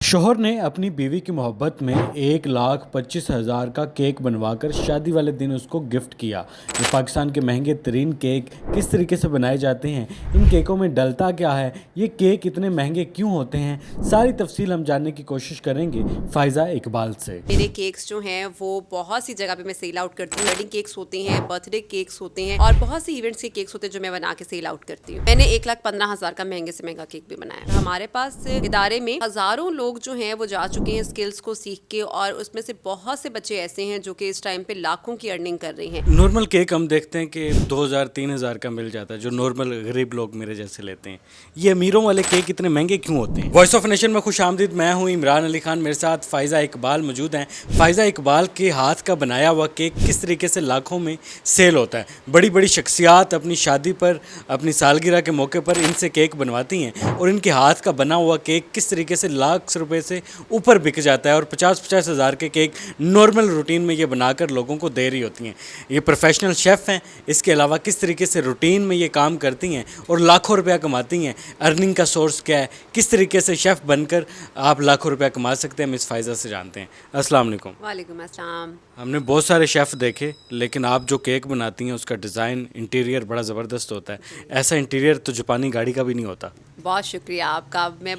शौहर ने अपनी बीवी की मोहब्बत में 1,25,000 का केक बनवाकर शादी वाले दिन उसको गिफ्ट किया। ये पाकिस्तान के महंगे तरीन केक किस तरीके से बनाए जाते हैं, इन केकों में डलता क्या है, ये केक इतने महंगे क्यों होते हैं, सारी तफसील हम जानने की कोशिश करेंगे फ़ाइज़ा इकबाल से। मेरे केक्स जो हैं वो बहुत सी जगह पे मैं सेल आउट करती हूँ। वेडिंग केक्स होते हैं, बर्थडे केक्स होते हैं और बहुत सी इवेंट्स के केक्स होते हैं जो मैं बना के सेल आउट करती हूँ। मैंने 1,15,000 का महंगे से महंगा केक भी बनाया। हमारे पास इदारे में हजारों लोग जो हैं वो जा चुके हैं स्किल्स को सीख के, और उसमें से बहुत से बच्चे ऐसे हैं जो कि इस टाइम पे लाखों की अर्निंग कर रहे हैं। नॉर्मल केक हम देखते हैं कि 2,000-3,000 का मिल जाता है, जो नॉर्मल गरीब लोग मेरे जैसे लेते हैं। ये अमीरों वाले केक इतने महंगे क्यों होते हैं? वॉइस ऑफ नेशन में खुश आमदीद। मैं हूँ इमरान अली खान, मेरे साथ फ़ाइज़ा इकबाल मौजूद हैं। फ़ाइज़ा इकबाल के हाथ का बनाया हुआ केक किस तरीके से लाखों में सेल होता है। बड़ी बड़ी शख्सियात अपनी शादी पर, अपनी सालगिरह के मौके पर इनसे केक बनवाती हैं, और इनके हाथ का बना हुआ केक किस तरीके से लाख रुपए से ऊपर बिक जाता है, और 50-50 हज़ार के केक नॉर्मल रूटीन में ये बनाकर लोगों को दे रही होती हैं। ये प्रोफेशनल शेफ़ हैं। इसके अलावा किस तरीके से रूटीन में ये काम करती हैं और लाखों रुपया कमाती हैं, अर्निंग का सोर्स क्या है, किस तरीके से शेफ़ बनकर आप लाखों रुपया कमा सकते हैं, मिस फ़ाइज़ा से जानते हैं। अस्सलाम वालेकुम। वालेकुम अस्सलाम। हमने बहुत सारे शेफ़ देखे, लेकिन आप जो केक बनाती हैं उसका डिज़ाइन, इंटीरियर बड़ा ज़बरदस्त होता है। ऐसा इंटीरियर तो जापानी गाड़ी का भी नहीं होता। बहुत शुक्रिया आपका। मैं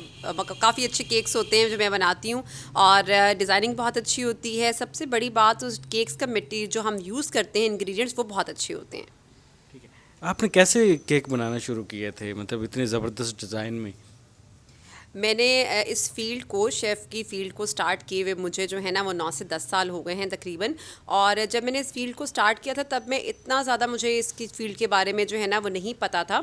काफ़ी अच्छे केक्स होते हैं जो मैं बनाती हूँ, और डिज़ाइनिंग बहुत अच्छी होती है। सबसे बड़ी बात उस केक्स का मटेरियल जो हम यूज़ करते हैं, इंग्रेडिएंट्स, वो बहुत अच्छे होते हैं। ठीक है, आपने कैसे केक बनाना शुरू किए थे, मतलब इतने ज़बरदस्त डिज़ाइन में? मैंने इस फ़ील्ड को, शेफ़ की फ़ील्ड को स्टार्ट किए हुए मुझे जो है ना वो 9 से 10 साल हो गए हैं तकरीबन। और जब मैंने इस फ़ील्ड को स्टार्ट किया था तब मैं इतना ज़्यादा, मुझे इसकी फ़ील्ड के बारे में जो है ना वो नहीं पता था।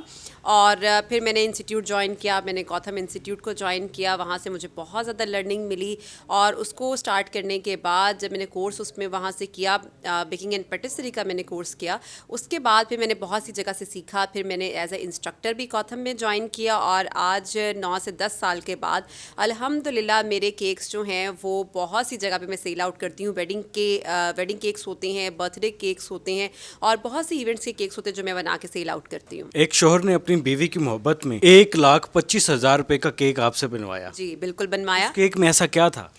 और फिर मैंने इंस्टीट्यूट जॉइन किया, मैंने गौथम इंस्टीट्यूट को जॉइन किया। वहाँ से मुझे बहुत ज़्यादा लर्निंग मिली, और उसको स्टार्ट करने के बाद जब मैंने कोर्स उसमें वहाँ से किया, बेकिंग एंड पेटिसरी का मैंने कोर्स किया, उसके बाद फिर मैंने बहुत सी जगह से सीखा। फिर मैंने एज ए इंस्ट्रक्टर भी गौथम में जॉइन किया, और आज 9 से 10 साल के बाद अल्हम्दुलिल्लाह मेरे केक्स जो हैं वो बहुत सी जगह पे मैं सेल आउट करती हूँ। वेडिंग केक्स होते हैं, बर्थडे केक्स होते हैं, और बहुत सी इवेंट्स के केक्स होते हैं जो मैं बना के सेल आउट करती हूँ। एक शौहर ने अपनी बीवी की मोहब्बत में 1,25,000 रुपए का केक आपसे बनवाया। जी बिल्कुल बनवाया। केक में ऐसा क्या था?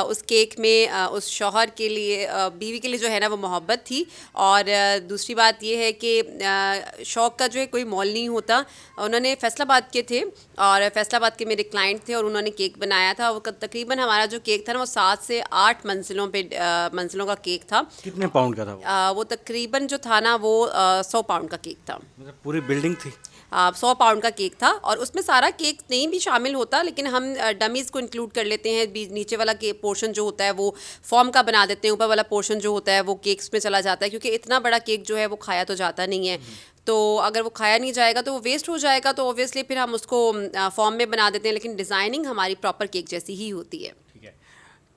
उस केक में उस शौहर के लिए, बीवी के लिए जो है ना वो मोहब्बत थी। और दूसरी बात ये है कि शौक का जो है कोई मोल नहीं होता। उन्होंने फैसलाबाद के थे, और फैसलाबाद के मेरे क्लाइंट थे, और उन्होंने केक बनाया था। वो तकरीबन हमारा जो केक था ना वो 7 से 8 मंजिलों का केक था। कितने पाउंड का था वो? वो तकरीबन जो था ना वो 100 पाउंड का केक था। मतलब पूरी बिल्डिंग थी? 100 पाउंड का केक था, और उसमें सारा केक नहीं भी शामिल होता, लेकिन हम डमीज़ को इंक्लूड कर लेते हैं। नीचे वाला के पोर्शन जो होता है वो फॉर्म का बना देते हैं, ऊपर वाला पोर्शन जो होता है वो केक्स में चला जाता है, क्योंकि इतना बड़ा केक जो है वो खाया तो जाता नहीं है। तो अगर वो खाया नहीं जाएगा तो वो वेस्ट हो जाएगा, तो ऑब्वियसली फिर हम उसको फॉर्म में बना देते हैं, लेकिन डिज़ाइनिंग हमारी प्रॉपर केक जैसी ही होती है। ठीक है।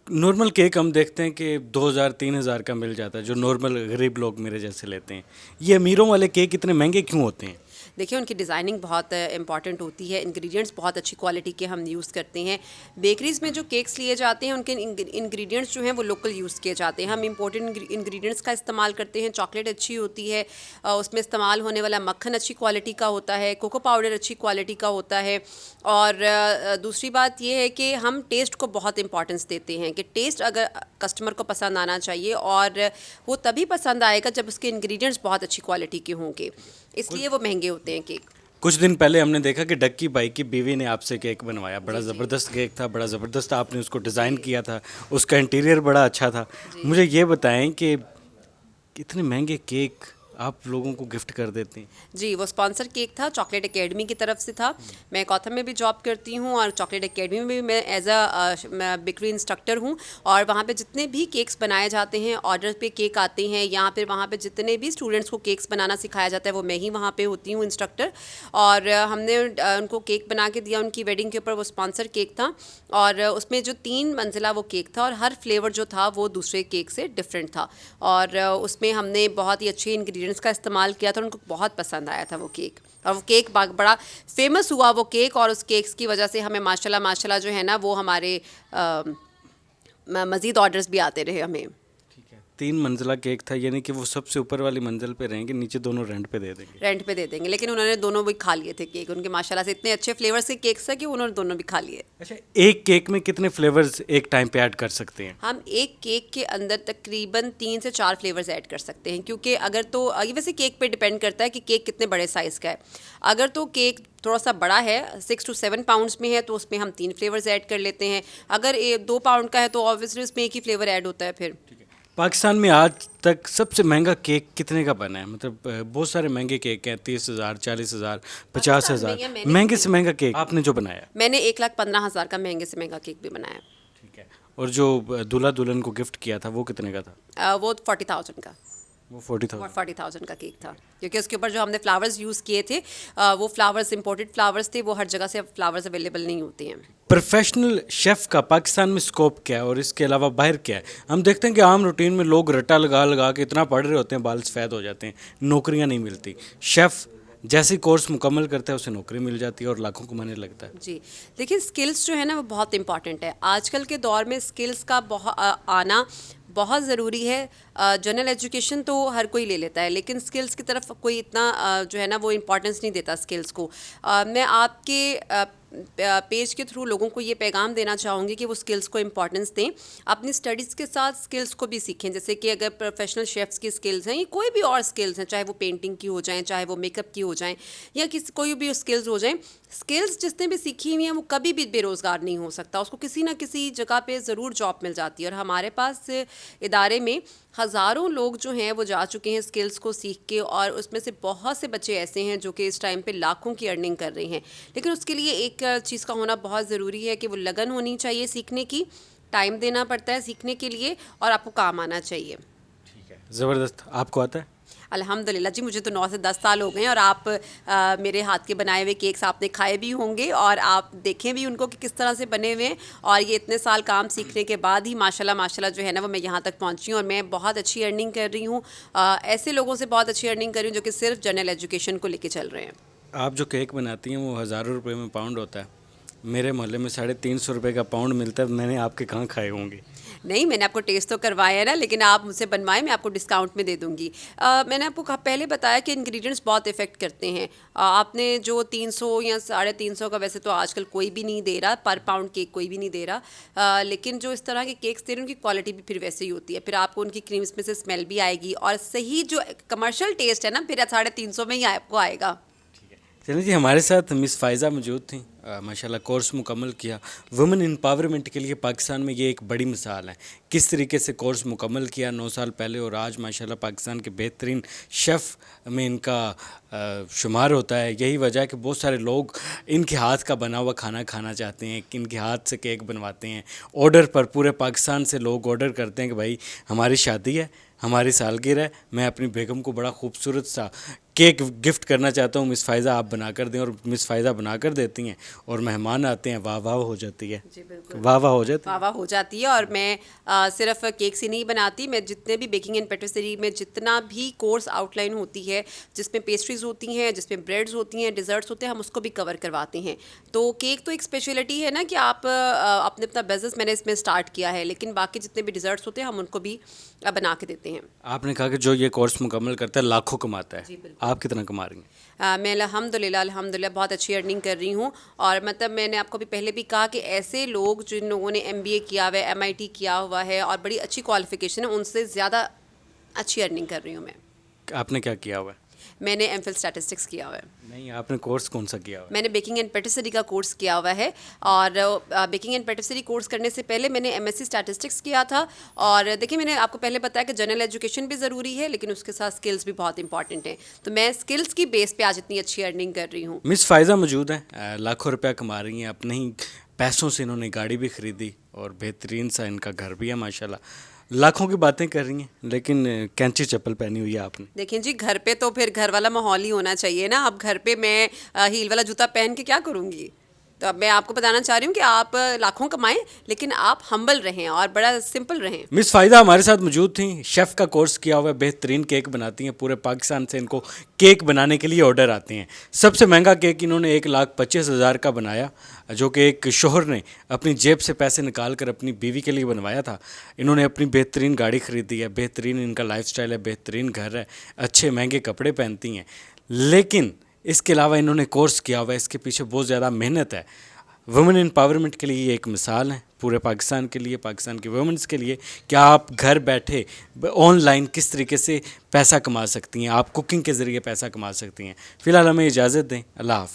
नॉर्मल केक हम देखते हैं कि 2,000-3,000 का मिल जाता है, जो नॉर्मल गरीब लोग मेरे जैसे लेते हैं। ये अमीरों वाले केक इतने महंगे क्यों होते हैं? देखिए उनकी डिज़ाइनिंग बहुत इंपॉर्टेंट होती है। इंग्रेडिएंट्स बहुत अच्छी क्वालिटी के हम यूज़ करते हैं। बेकरीज़ में जो केक्स लिए जाते हैं उनके इंग्रेडिएंट्स जो हैं वो लोकल यूज़ किए जाते हैं। हम इंपोर्टेड इंग्रेडिएंट्स का इस्तेमाल करते हैं। चॉकलेट अच्छी होती है, उसमें इस्तेमाल होने वाला मक्खन अच्छी क्वालिटी का होता है, कोको पाउडर अच्छी क्वालिटी का होता है। और दूसरी बात ये है कि हम टेस्ट को बहुत इंपॉर्टेंस देते हैं, कि टेस्ट अगर कस्टमर को पसंद आना चाहिए, और वो तभी पसंद आएगा जब उसके इंग्रेडिएंट्स बहुत अच्छी क्वालिटी के होंगे, इसलिए वो महंगे होते हैं केक। कुछ दिन पहले हमने देखा कि डक्की भाई की बीवी ने आपसे केक बनवाया। बड़ा ज़बरदस्त केक था, बड़ा ज़बरदस्त आपने उसको डिज़ाइन किया था, उसका इंटीरियर बड़ा अच्छा था। मुझे ये बताएं कि इतने महंगे केक आप लोगों को गिफ्ट कर देते हैं? जी, वो स्पॉन्सर केक था, चॉकलेट एकेडमी की तरफ से था। मैं गौथम में भी जॉब करती हूँ, और चॉकलेट एकेडमी में भी मैं एज अ बेकरी इंस्ट्रक्टर हूँ। और वहाँ पे जितने भी केक्स बनाए जाते हैं, ऑर्डर पे केक आते हैं, या फिर वहाँ पे जितने भी स्टूडेंट्स को केक्स बनाना सिखाया जाता है वो मैं ही वहाँ पे होती हूँ इंस्ट्रक्टर। और हमने उनको केक बना के दिया उनकी वेडिंग के ऊपर। वो स्पॉन्सर केक था, और उसमें जो 3 मंजिला वो केक था, और हर फ्लेवर जो था वो दूसरे केक से डिफरेंट था। और उसमें हमने बहुत ही अच्छे इंग्रेडिएंट्स का इस्तेमाल किया था, उनको बहुत पसंद आया था वो केक। और वो केक बड़ा फेमस हुआ वो केक, और उस केक्स की वजह से हमें माशाल्लाह जो है ना वो हमारे मज़ीद ऑर्डर्स भी आते रहे हमें। ठीक है। 3 मंजिला केक था, यानी कि वो सबसे ऊपर वाली मंजिल पे रहेंगे, नीचे दोनों रेंट पे दे देंगे। रेंट पे दे देंगे, लेकिन उन्होंने दोनों भी खा लिए थे केक। उनके माशाल्लाह से इतने अच्छे फ्लेवर्स के केक्स थे कि उन्होंने दोनों भी खा लिए। अच्छा, एक केक में कितने फ्लेवर्स एक टाइम पे ऐड कर सकते हैं? हम एक केक के अंदर तकरीबन 3 से 4 फ्लेवर्स ऐड कर सकते हैं, क्योंकि अगर तो ये वैसे केक पे डिपेंड करता है कि केक कितने बड़े साइज़ का है। अगर तो केक थोड़ा सा बड़ा है, 6 to 7 पाउंड्स में है, तो उसमें हम 3 फ्लेवर्स ऐड कर लेते हैं। अगर 2 पाउंड का है तो ऑब्वियसली उसमें एक ही फ्लेवर ऐड होता है फिर। पाकिस्तान में आज तक सबसे महंगा केक कितने का बना है? मतलब बहुत सारे महंगे केक हैं, 30,000, 40,000, 50,000, महंगे से महंगा केक आपने जो बनाया? मैंने 1,15,000 का महंगे से महंगा केक भी बनाया। ठीक है। और जो दूल्हा दुल्हन को गिफ्ट किया था वो कितने का था? वो 40,000 का, वो 40,000। 40,000 का केक था, क्योंकि उसके ऊपर जो हमने फ्लावर्स यूज़ किए थे वो फ्लावर्स इंपोर्टेड फ्लावर्स थे, वो हर जगह से फ्लावर्स अवेलेबल नहीं होते हैं। प्रोफेशनल शेफ़ का पाकिस्तान में स्कोप क्या है और इसके अलावा बाहर क्या है? हम देखते हैं कि आम रूटीन में लोग रट्टा लगा लगा के इतना पढ़ रहे होते हैं, बाल सफ़ेद हो जाते हैं, नौकरियां नहीं मिलती। शेफ़ जैसी कोर्स मुकम्मल करता है उसे नौकरी मिल जाती है और लाखों कमाने लगता है। जी, देखिए स्किल्स जो है ना वो बहुत इंपॉर्टेंट है। आजकल के दौर में स्किल्स का आना बहुत ज़रूरी है। जनरल एजुकेशन तो हर कोई ले लेता है, लेकिन स्किल्स की तरफ कोई इतना जो है ना वो इम्पोर्टेंस नहीं देता स्किल्स को। मैं आपके पेज के थ्रू लोगों को ये पैगाम देना चाहूँगी कि वो स्किल्स को इम्पोर्टेंस दें, अपनी स्टडीज़ के साथ स्किल्स को भी सीखें। जैसे कि अगर प्रोफेशनल शेफ्स की स्किल्स हैं या कोई भी और स्किल्स हैं, चाहे वो पेंटिंग की हो जाएं, चाहे वो मेकअप की हो जाएं, या कोई भी स्किल्स हो जाएं, स्किल्स जिसने भी सीखी हुई हैं वो कभी भी बेरोज़गार नहीं हो सकता। उसको किसी ना किसी जगह पे ज़रूर जॉब मिल जाती है। और हमारे पास इदारे में हज़ारों लोग जो हैं वो जा चुके हैं स्किल्स को सीख के, और उसमें से बहुत से बच्चे ऐसे हैं जो कि इस टाइम पे लाखों की अर्निंग कर रहे हैं। लेकिन उसके लिए एक चीज़ का होना बहुत ज़रूरी है कि वो लगन होनी चाहिए सीखने की, टाइम देना पड़ता है सीखने के लिए, और आपको काम आना चाहिए। ठीक है, ज़बरदस्त। आपको आता है? अल्हम्दुलिल्लाह जी, मुझे तो 9 से 10 साल हो गए हैं, और आप मेरे हाथ के बनाए हुए केक्स आपने खाए भी होंगे और आप देखें भी उनको कि किस तरह से बने हुए हैं। और ये इतने साल काम सीखने के बाद ही माशाल्लाह माशाल्लाह जो है ना वो मैं यहाँ तक पहुँची हूँ, और मैं बहुत अच्छी अर्निंग कर रही हूँ। ऐसे लोगों से बहुत अच्छी अर्निंग कर रही हूँ जो कि सिर्फ जनरल एजुकेशन को लेके चल रहे हैं। आप जो केक बनाती हैं वो हज़ारों रुपए में पाउंड होता है। मेरे मोहल्ले में 350 रुपये का पाउंड मिलता है। मैंने आपके कहाँ खाए होंगे? नहीं, मैंने आपको टेस्ट तो करवाया है ना, लेकिन आप मुझसे बनवाएं, मैं आपको डिस्काउंट में दे दूंगी। मैंने आपको पहले बताया कि इंग्रेडिएंट्स बहुत इफ़ेक्ट करते हैं। आपने जो 300 या 350 का, वैसे तो आजकल कोई भी नहीं दे रहा, पर पाउंड केक कोई भी नहीं दे रहा, लेकिन जो इस तरह के केक्स दे रहे हैं उनकी क्वालिटी भी फिर वैसे ही होती है। फिर आपको उनकी क्रीम्स में से स्मेल भी आएगी, और सही जो कमर्शियल टेस्ट है ना फिर 350 में ही आपको आएगा। चलिए जी, हमारे साथ मिस फ़ाइज़ा मौजूद थी। माशाल्लाह कोर्स मुकम्मल किया। वुमेन एम्पावरमेंट के लिए पाकिस्तान में ये एक बड़ी मिसाल है, किस तरीके से कोर्स मुकम्मल किया 9 साल पहले, और आज माशाल्लाह पाकिस्तान के बेहतरीन शेफ़ में इनका शुमार होता है। यही वजह है कि बहुत सारे लोग इनके हाथ का बना हुआ खाना खाना चाहते हैं, कि इनके हाथ से केक बनवाते हैं। ऑर्डर पर पूरे पाकिस्तान से लोग ऑर्डर करते हैं कि भाई हमारी शादी है, हमारी सालगिरह है, मैं अपनी बेगम को बड़ा खूबसूरत सा केक गिफ्ट करना चाहता हूँ, मिस फ़ाइज़ा आप बना कर दें। और मिस फ़ाइज़ा बना कर देती हैं, और मेहमान आते हैं, वाह वाह हो जाती है। जी बिल्कुल, वाह वाह हो जाती है। वाह वाह हो जाती है। और मैं सिर्फ केक्स ही नहीं बनाती, मैं जितने भी बेकिंग एंड पेटिसरी में जितना भी कोर्स आउटलाइन होती है, जिसमें पेस्ट्रीज़ होती हैं, जिसमें ब्रेड्स होती हैं, डिज़र्ट्स होते हैं, हम उसको भी कवर करवाते हैं। तो केक तो एक स्पेशलिटी है ना कि आप अपने अपना बिजनेस मैंने इसमें स्टार्ट किया है, लेकिन बाकी जितने भी डिज़र्ट्स होते हैं हम उनको भी बना के देते हैं। आपने कहा कि जो ये कोर्स मुकम्मल करता है लाखों कमाता है, जी बिल्कुल। आप कितना कमा रही हैं? मैं अल्हम्दुलिल्लाह बहुत अच्छी अर्निंग कर रही हूँ। और मतलब मैंने आपको भी पहले भी कहा कि ऐसे लोग जिन लोगों ने MBA किया हुआ है, MIT किया हुआ है और बड़ी अच्छी क्वालिफिकेशन है, उनसे ज़्यादा अच्छी अर्निंग कर रही हूँ मैं। आपने क्या किया हुआ है? मैंने MPhil स्टैटिस्टिक्स किया हुआ है। नहीं, आपने कोर्स कौन सा किया हुआ है? मैंने बेकिंग एंड पेटिसरी का कोर्स किया हुआ है, और बेकिंग एंड पेटिसरी कोर्स करने से पहले मैंने MSc स्टैटिस्टिक्स किया था। और देखिए, मैंने आपको पहले बताया कि जनरल एजुकेशन भी ज़रूरी है, लेकिन उसके साथ स्किल्स भी बहुत इंपॉर्टेंट हैं। तो मैं स्किल्स की बेस पे आज इतनी अच्छी अर्निंग कर रही हूँ। मिस फ़ाइज़ा मौजूद हैं, लाखों रुपया कमा रही हैं। अपने ही पैसों से इन्होंने गाड़ी भी ख़रीदी और बेहतरीन सा इनका घर भी है माशाल्लाह। लाखों की बातें कर रही हैं, लेकिन कैंची चप्पल पहनी हुई है आपने। देखिए जी, घर पे तो फिर घर वाला माहौल ही होना चाहिए ना। अब घर पे मैं हील वाला जूता पहन के क्या करूँगी? तो अब मैं आपको बताना चाह रही हूँ कि आप लाखों कमाएं लेकिन आप हम्बल रहें और बड़ा सिंपल रहें। मिस फ़ायदा हमारे साथ मौजूद थी। शेफ़ का कोर्स किया हुआ है, बेहतरीन केक बनाती हैं। पूरे पाकिस्तान से इनको केक बनाने के लिए ऑर्डर आते हैं। सबसे महंगा केक इन्होंने 1,25,000 का बनाया, जो कि एक शोहर ने अपनी जेब से पैसे निकाल कर अपनी बीवी के लिए बनवाया था। इन्होंने अपनी बेहतरीन गाड़ी ख़रीदी है, बेहतरीन इनका लाइफस्टाइल है, बेहतरीन घर है, अच्छे महंगे कपड़े पहनती हैं। लेकिन इसके अलावा इन्होंने कोर्स किया हुआ है, इसके पीछे बहुत ज़्यादा मेहनत है। वुमेन एम्पावरमेंट के लिए ये एक मिसाल है पूरे पाकिस्तान के लिए, पाकिस्तान के वुमेन्स के लिए, कि आप घर बैठे ऑनलाइन किस तरीके से पैसा कमा सकती हैं, आप कुकिंग के ज़रिए पैसा कमा सकती हैं। फ़िलहाल हमें इजाज़त दें। अल्लाह हाफ़िज़।